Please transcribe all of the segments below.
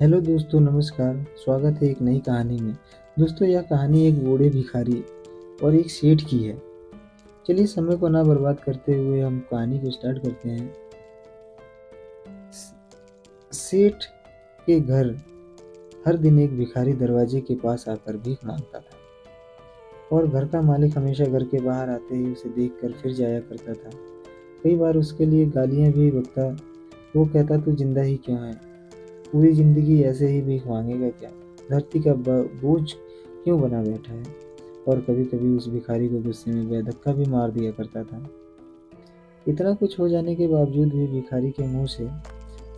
Hello दोस्तों, नमस्कार। स्वागत है एक नई कहानी में। दोस्तों, यह कहानी एक बूढ़े भिखारी और एक सेठ की है। चलिए समय को ना बर्बाद करते हुए हम कहानी को स्टार्ट करते हैं। सेठ के घर हर दिन एक भिखारी दरवाजे के पास आकर भीख मांगता था और घर का मालिक हमेशा घर के बाहर आते ही उसे देखकर फिर जाया करता था। कई बार उसके लिए गालियां भी बकता। वो कहता, तू जिंदा ही क्यों है? पूरी जिंदगी ऐसे ही भीख मांगेगा क्या? धरती का बोझ क्यों बना बैठा है? और कभी कभी उस भिखारी को गुस्से में बेधक्का भी मार दिया करता था। इतना कुछ हो जाने के बावजूद भी भिखारी के मुंह से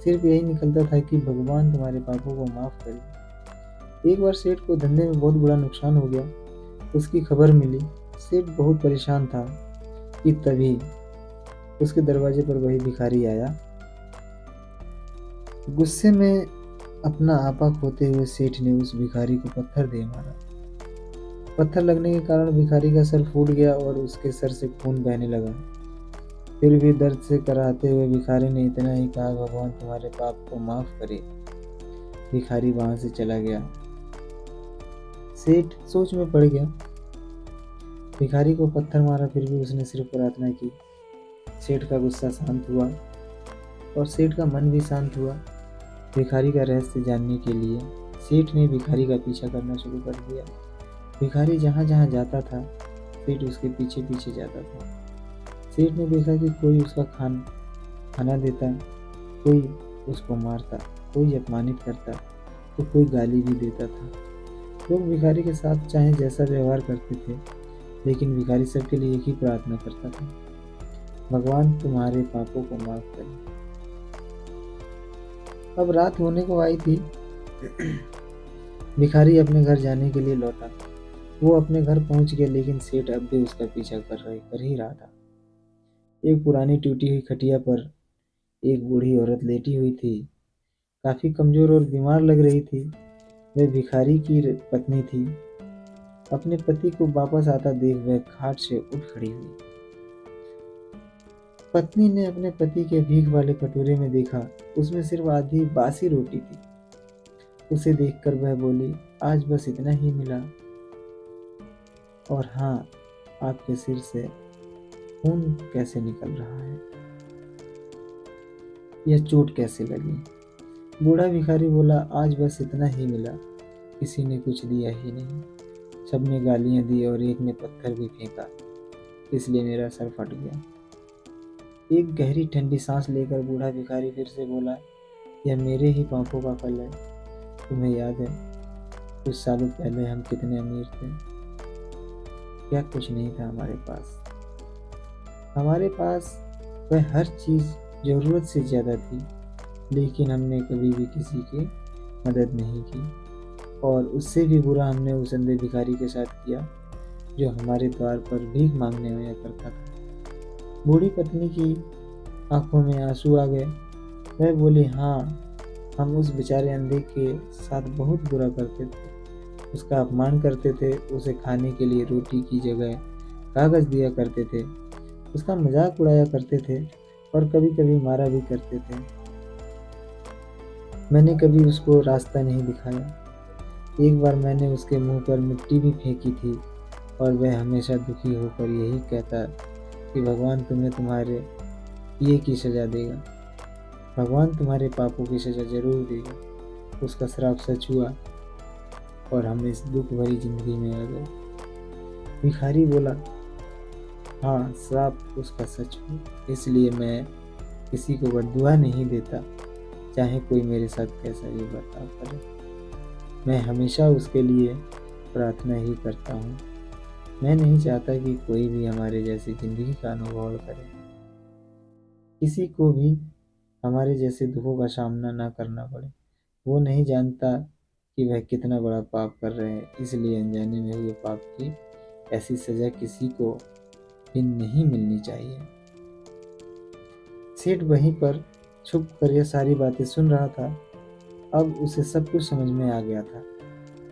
सिर्फ यही निकलता था कि भगवान तुम्हारे पापों को माफ करे। एक बार सेठ को धंधे में बहुत बड़ा नुकसान हो गया। उसकी खबर मिली। सेठ बहुत परेशान था कि तभी उसके दरवाजे पर वही भिखारी आया। गुस्से में अपना आपा खोते हुए सेठ ने उस भिखारी को पत्थर दे मारा। पत्थर लगने के कारण भिखारी का सर फूट गया और उसके सर से खून बहने लगा। फिर भी दर्द से कराहते हुए भिखारी ने इतना ही कहा, भगवान तुम्हारे पाप को माफ करे। भिखारी वहां से चला गया। सेठ सोच में पड़ गया। भिखारी को पत्थर मारा, फिर भी उसने सिर्फ प्रार्थना की। सेठ का गुस्सा शांत हुआ और सेठ का मन भी शांत हुआ। भिखारी का रहस्य जानने के लिए सेठ ने भिखारी का पीछा करना शुरू कर दिया। भिखारी जहाँ जहाँ जाता था, सेठ उसके पीछे पीछे जाता था। सेठ ने देखा कि कोई उसका खाना देता, कोई उसको मारता, कोई अपमानित करता, तो कोई गाली भी देता था। लोग भिखारी के साथ चाहे जैसा व्यवहार करते थे, लेकिन भिखारी सबके लिए एक ही प्रार्थना करता था, भगवान तुम्हारे पापों को माफ करे। अब रात होने को आई थी। भिखारी अपने घर जाने के लिए लौटा। वो अपने घर पहुंच गया, लेकिन सेठ अब भी उसका पीछा कर ही रहा था। एक पुरानी टूटी हुई खटिया पर एक बूढ़ी औरत लेटी हुई थी। काफी कमजोर और बीमार लग रही थी। वह भिखारी की पत्नी थी। अपने पति को वापस आता देख वह खाट से उठ खड़ी हुई। पत्नी ने अपने पति के भीख वाले कटोरे में देखा, उसमें सिर्फ आधी बासी रोटी थी। उसे देखकर वह बोली, आज बस इतना ही मिला। और हाँ, आपके सिर से खून कैसे निकल रहा है? यह चोट कैसे लगी? बूढ़ा भिखारी बोला, आज बस इतना ही मिला। किसी ने कुछ दिया ही नहीं। सबने गालियां दी और एक ने पत्थर भी फेंका, इसलिए मेरा सर फट गया। एक गहरी ठंडी सांस लेकर बूढ़ा भिखारी फिर से बोला, यह मेरे ही पापों का फल है। तुम्हें याद है कुछ सालों पहले हम कितने अमीर थे? क्या कुछ नहीं था हमारे पास? हमारे पास वह हर चीज जरूरत से ज्यादा थी, लेकिन हमने कभी भी किसी की मदद नहीं की। और उससे भी बुरा हमने उस अंधे भिखारी के साथ किया जो हमारे द्वार पर भीख मांगने आया करता था। बूढ़ी पत्नी की आंखों में आंसू आ गए। वह बोली, हाँ, हम उस बेचारे अंधे के साथ बहुत बुरा करते थे। उसका अपमान करते थे, उसे खाने के लिए रोटी की जगह कागज दिया करते थे, उसका मजाक उड़ाया करते थे और कभी कभी मारा भी करते थे। मैंने कभी उसको रास्ता नहीं दिखाया। एक बार मैंने उसके मुंह पर मिट्टी भी फेंकी थी और वह हमेशा दुखी होकर यही कहता कि भगवान तुम्हें तुम्हारे किए की सजा देगा। भगवान तुम्हारे पापों की सजा जरूर देगा। उसका श्राप सच हुआ और हम इस दुख भरी जिंदगी में आ गए। भिखारी बोला, हाँ, श्राप उसका सच हो, इसलिए मैं किसी को बद्दुआ नहीं देता, चाहे कोई मेरे साथ कैसा भी बर्ताव करे। मैं हमेशा उसके लिए प्रार्थना ही करता हूँ। मैं नहीं चाहता कि कोई भी हमारे जैसी जिंदगी का अनुभव करे, किसी को भी हमारे जैसे दुखों का सामना ना करना पड़े। वो नहीं जानता कि वह कितना बड़ा पाप कर रहे हैं, इसलिए अनजाने में हुए पाप की ऐसी सजा किसी को भी नहीं मिलनी चाहिए। सेठ वहीं पर छुप कर यह सारी बातें सुन रहा था। अब उसे सब कुछ समझ में आ गया था।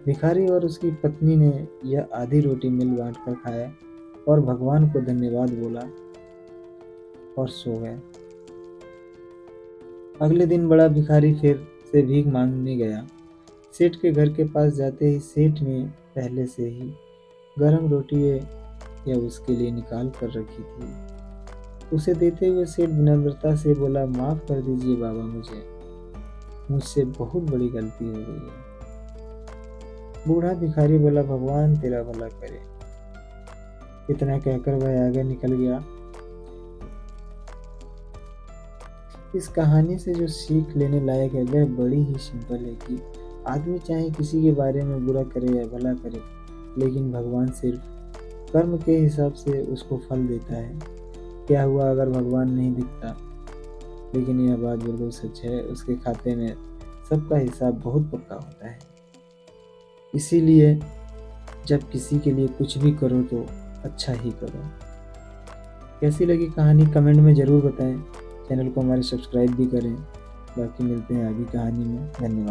भिखारी और उसकी पत्नी ने यह आधी रोटी मिल बांट कर खाया और भगवान को धन्यवाद बोला और सो गए। अगले दिन बड़ा भिखारी फिर से भीख मांगने गया। सेठ के घर के पास जाते ही सेठ ने पहले से ही गरम रोटी या उसके लिए निकाल कर रखी थी। उसे देते हुए सेठ विनम्रता से बोला, माफ कर दीजिए बाबा, मुझसे बहुत बड़ी गलती हो गई है। बूढ़ा भिखारी बोला, भगवान तेरा भला करे। इतना कहकर वह आगे निकल गया। इस कहानी से जो सीख लेने लायक है वह बड़ी ही सिंपल है कि आदमी चाहे किसी के बारे में बुरा करे या भला करे, लेकिन भगवान सिर्फ कर्म के हिसाब से उसको फल देता है। क्या हुआ अगर भगवान नहीं दिखता? लेकिन यह बात बिल्कुल सच है, उसके खाते में सबका हिसाब बहुत पक्का होता है। इसीलिए जब किसी के लिए कुछ भी करो तो अच्छा ही करो। कैसी लगी कहानी कमेंट में ज़रूर बताएं। चैनल को हमारे सब्सक्राइब भी करें। बाकी मिलते हैं आगे कहानी में। धन्यवाद।